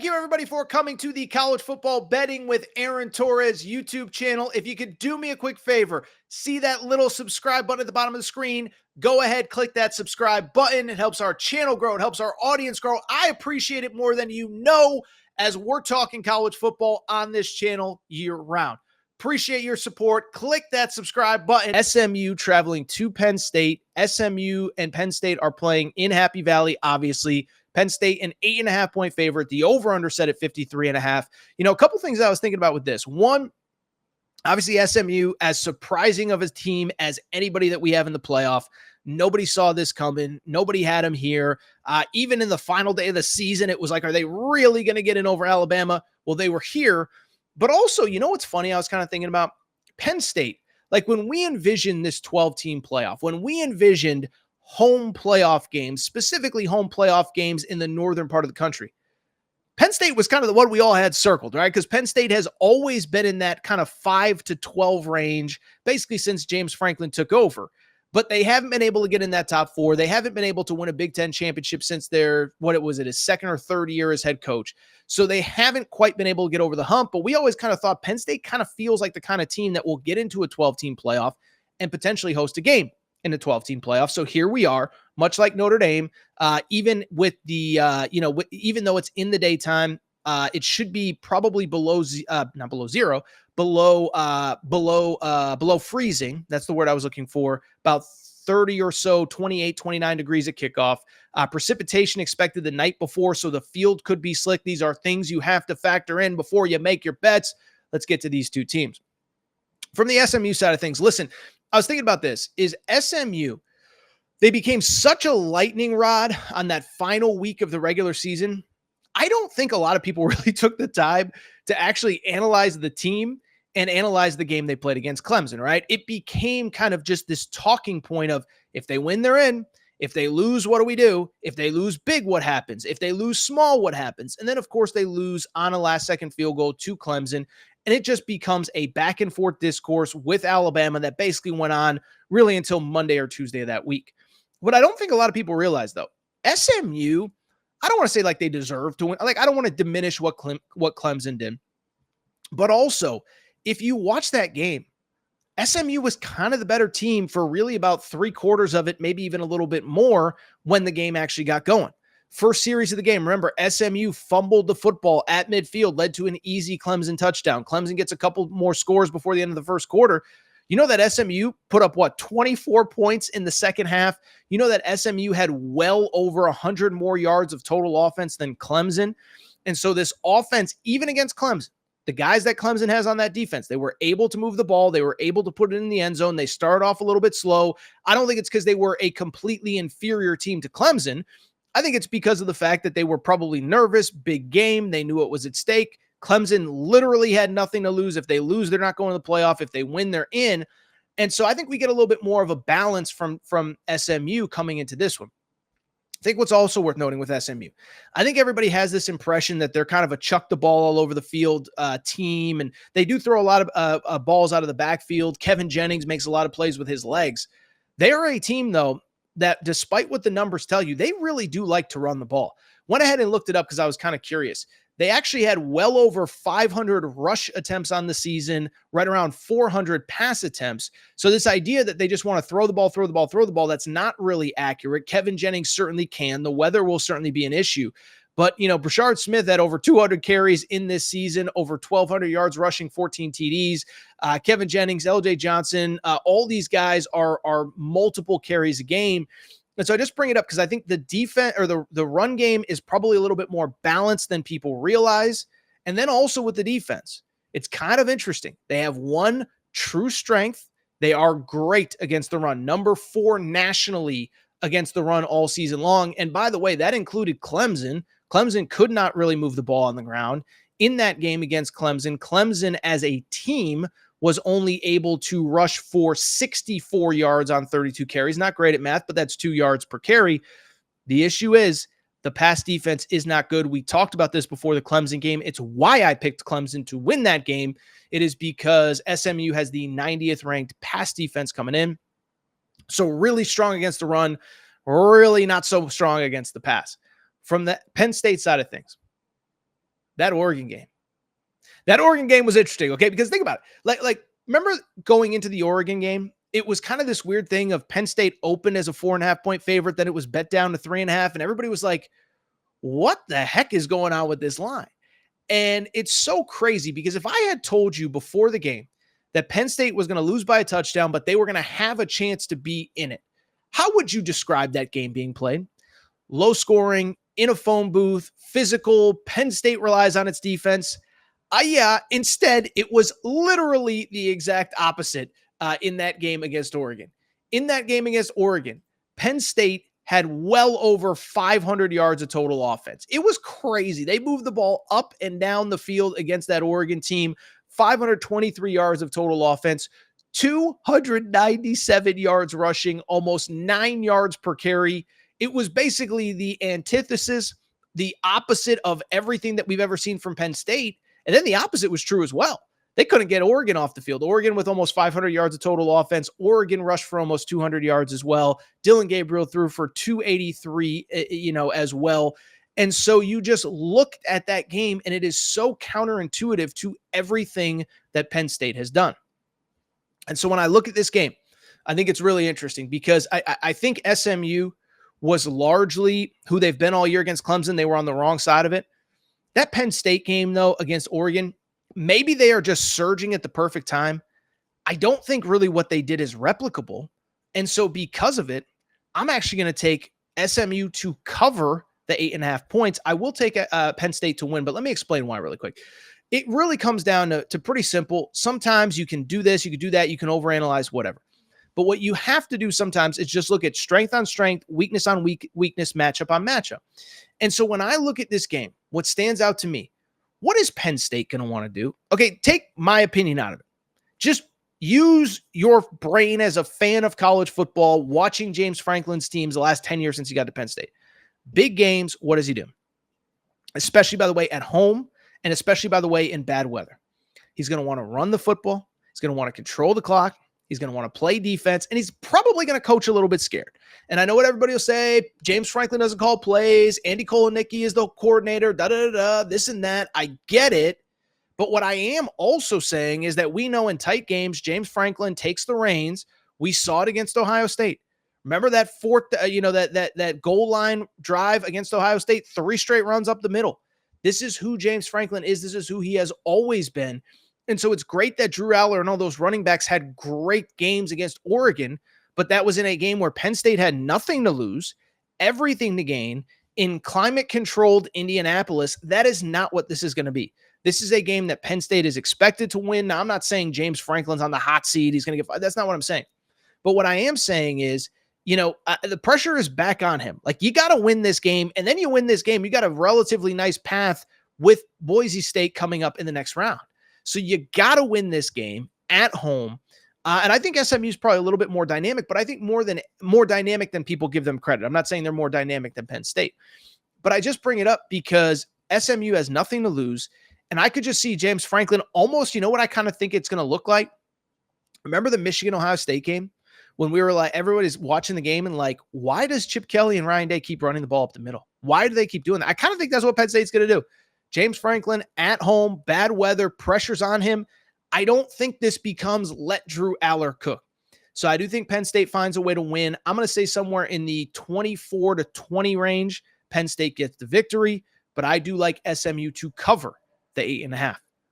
you, everybody, for coming to the College Football Betting with Aaron Torres YouTube channel. If you could do me a quick favor, see that little subscribe button at the bottom of the screen. Go ahead, click that subscribe button. It helps our channel grow. It helps our audience grow. I appreciate it more than you know, as we're talking college football on this channel year-round. Appreciate your support. Click that subscribe button. SMU traveling to Penn State. SMU and Penn State are playing in Happy Valley, obviously. Penn State, an 8.5-point favorite. The over-under set at 53.5. You know, a couple things I was thinking about with this. One, obviously SMU, as surprising of a team as anybody that we have in the playoff. Nobody saw this coming. Nobody had them here. Even in the final day of the season, it was like, are they really going to get in over Alabama? Well, they were here. But also, you know what's funny? I was kind of thinking about Penn State. Like when we envisioned this 12-team playoff, when we envisioned home playoff games, specifically home playoff games in the northern part of the country, Penn State was kind of the one we all had circled, right? Because Penn State has always been in that kind of 5 to 12 range, basically since James Franklin took over. But they haven't been able to get in that top 4. They haven't been able to win a Big Ten championship since his second or third year as head coach. So they haven't quite been able to get over the hump. But we always kind of thought Penn State kind of feels like the kind of team that will get into a 12-team playoff and potentially host a game in a 12-team playoff. So here we are, much like Notre Dame, even with the, even though it's in the daytime, it should be probably below freezing. That's the word I was looking for. About 30 or so, 28, 29 degrees at kickoff. Precipitation expected the night before, so the field could be slick. These are things you have to factor in before you make your bets. Let's get to these two teams. From the SMU side of things, listen, I was thinking about this. Is SMU, they became such a lightning rod on that final week of the regular season. I don't think a lot of people really took the time to actually analyze the team and analyze the game they played against Clemson, right? It became kind of just this talking point of, if they win, they're in. If they lose, what do we do? If they lose big, what happens? If they lose small, what happens? And then, of course, they lose on a last-second field goal to Clemson, and it just becomes a back-and-forth discourse with Alabama that basically went on really until Monday or Tuesday of that week. What I don't think a lot of people realize, though, SMU, I don't want to say like they deserve to win. Like, I don't want to diminish what Clemson did. But also, if you watch that game, SMU was kind of the better team for really about 3/4 of it, maybe even a little bit more when the game actually got going. First series of the game, remember, SMU fumbled the football at midfield, led to an easy Clemson touchdown. Clemson gets a couple more scores before the end of the first quarter. You know that SMU put up, 24 points in the second half? You know that SMU had well over 100 more yards of total offense than Clemson? And so this offense, even against Clemson, the guys that Clemson has on that defense, they were able to move the ball. They were able to put it in the end zone. They started off a little bit slow. I don't think it's because they were a completely inferior team to Clemson. I think it's because of the fact that they were probably nervous, big game. They knew it was at stake. Clemson literally had nothing to lose. If they lose, they're not going to the playoff. If they win, they're in. And so I think we get a little bit more of a balance from SMU coming into this one. I think what's also worth noting with SMU, I think everybody has this impression that they're kind of a chuck the ball all over the field team, and they do throw a lot of balls out of the backfield. Kevin Jennings makes a lot of plays with his legs. They are a team, though, that despite what the numbers tell you, they really do like to run the ball. Went ahead and looked it up because I was kind of curious. They actually had well over 500 rush attempts on the season, right around 400 pass attempts. So this idea that they just want to throw the ball, that's not really accurate. Kevin Jennings certainly can. The weather will certainly be an issue. But, Brashard Smith had over 200 carries in this season, over 1,200 yards rushing, 14 TDs. Kevin Jennings, LJ Johnson, all these guys are multiple carries a game. And so I just bring it up because I think the defense or the run game is probably a little bit more balanced than people realize. And then also with the defense, it's kind of interesting. They have one true strength. They are great against the run. Number 4 nationally against the run all season long. And by the way, that included Clemson. Clemson could not really move the ball on the ground. In that game against Clemson, Clemson as a team was only able to rush for 64 yards on 32 carries. Not great at math, but that's 2 yards per carry. The issue is the pass defense is not good. We talked about this before the Clemson game. It's why I picked Clemson to win that game. It is because SMU has the 90th ranked pass defense coming in. So really strong against the run, really not so strong against the pass. From the Penn State side of things, That Oregon game. That Oregon game was interesting, okay? Because think about it. Like remember going into the Oregon game, it was kind of this weird thing of Penn State opened as a 4.5-point favorite, then it was bet down to 3.5, and everybody was like, what the heck is going on with this line? And it's so crazy because if I had told you before the game that Penn State was going to lose by a touchdown, but they were going to have a chance to be in it, how would you describe that game being played? Low scoring, in a phone booth, physical. Penn State relies on its defense. Yeah, instead, it was literally the exact opposite in that game against Oregon. In that game against Oregon, Penn State had well over 500 yards of total offense. It was crazy. They moved the ball up and down the field against that Oregon team. 523 yards of total offense, 297 yards rushing, almost 9 yards per carry. It was basically the antithesis, the opposite of everything that we've ever seen from Penn State. And then the opposite was true as well. They couldn't get Oregon off the field. Oregon with almost 500 yards of total offense. Oregon rushed for almost 200 yards as well. Dillon Gabriel threw for 283, as well. And so you just looked at that game, and it is so counterintuitive to everything that Penn State has done. And so when I look at this game, I think it's really interesting because I think SMU was largely who they've been all year against Clemson. They were on the wrong side of it. That Penn State game, though, against Oregon, maybe they are just surging at the perfect time. I don't think really what they did is replicable. And so because of it, I'm actually going to take SMU to cover the 8.5 points. I will take Penn State to win, but let me explain why really quick. It really comes down to pretty simple. Sometimes you can do this, you can do that, you can overanalyze, whatever. But what you have to do sometimes is just look at strength on strength, weakness on weakness, matchup on matchup. And so when I look at this game, what stands out to me, what is Penn State going to want to do? Okay, take my opinion out of it. Just use your brain as a fan of college football, watching James Franklin's teams the last 10 years since he got to Penn State. Big games, what does he do? Especially, by the way, at home, and especially, by the way, in bad weather. He's going to want to run the football. He's going to want to control the clock. He's going to want to play defense, and he's probably going to coach a little bit scared. And I know what everybody will say. James Franklin doesn't call plays. Andy Kolenicki is the coordinator, this and that. I get it. But what I am also saying is that we know in tight games, James Franklin takes the reins. We saw it against Ohio State. Remember that fourth, that goal line drive against Ohio State, 3 straight runs up the middle. This is who James Franklin is. This is who he has always been. And so it's great that Drew Aller and all those running backs had great games against Oregon, but that was in a game where Penn State had nothing to lose, everything to gain. In climate-controlled Indianapolis, that is not what this is going to be. This is a game that Penn State is expected to win. Now, I'm not saying James Franklin's on the hot seat. He's going to get – that's not what I'm saying. But what I am saying is, the pressure is back on him. Like, you got to win this game, and then you win this game. You got a relatively nice path with Boise State coming up in the next round. So you got to win this game at home. And I think SMU is probably a little bit more dynamic, but I think more dynamic than people give them credit. I'm not saying they're more dynamic than Penn State, but I just bring it up because SMU has nothing to lose. And I could just see James Franklin almost, what I kind of think it's going to look like? Remember the Michigan-Ohio State game when we were like, everybody's watching the game and like, why does Chip Kelly and Ryan Day keep running the ball up the middle? Why do they keep doing that? I kind of think that's what Penn State's going to do. James Franklin at home, bad weather, pressure's on him. I don't think this becomes let Drew Aller cook. So I do think Penn State finds a way to win. I'm going to say somewhere in the 24-20 range. Penn State gets the victory, but I do like SMU to cover the 8.5.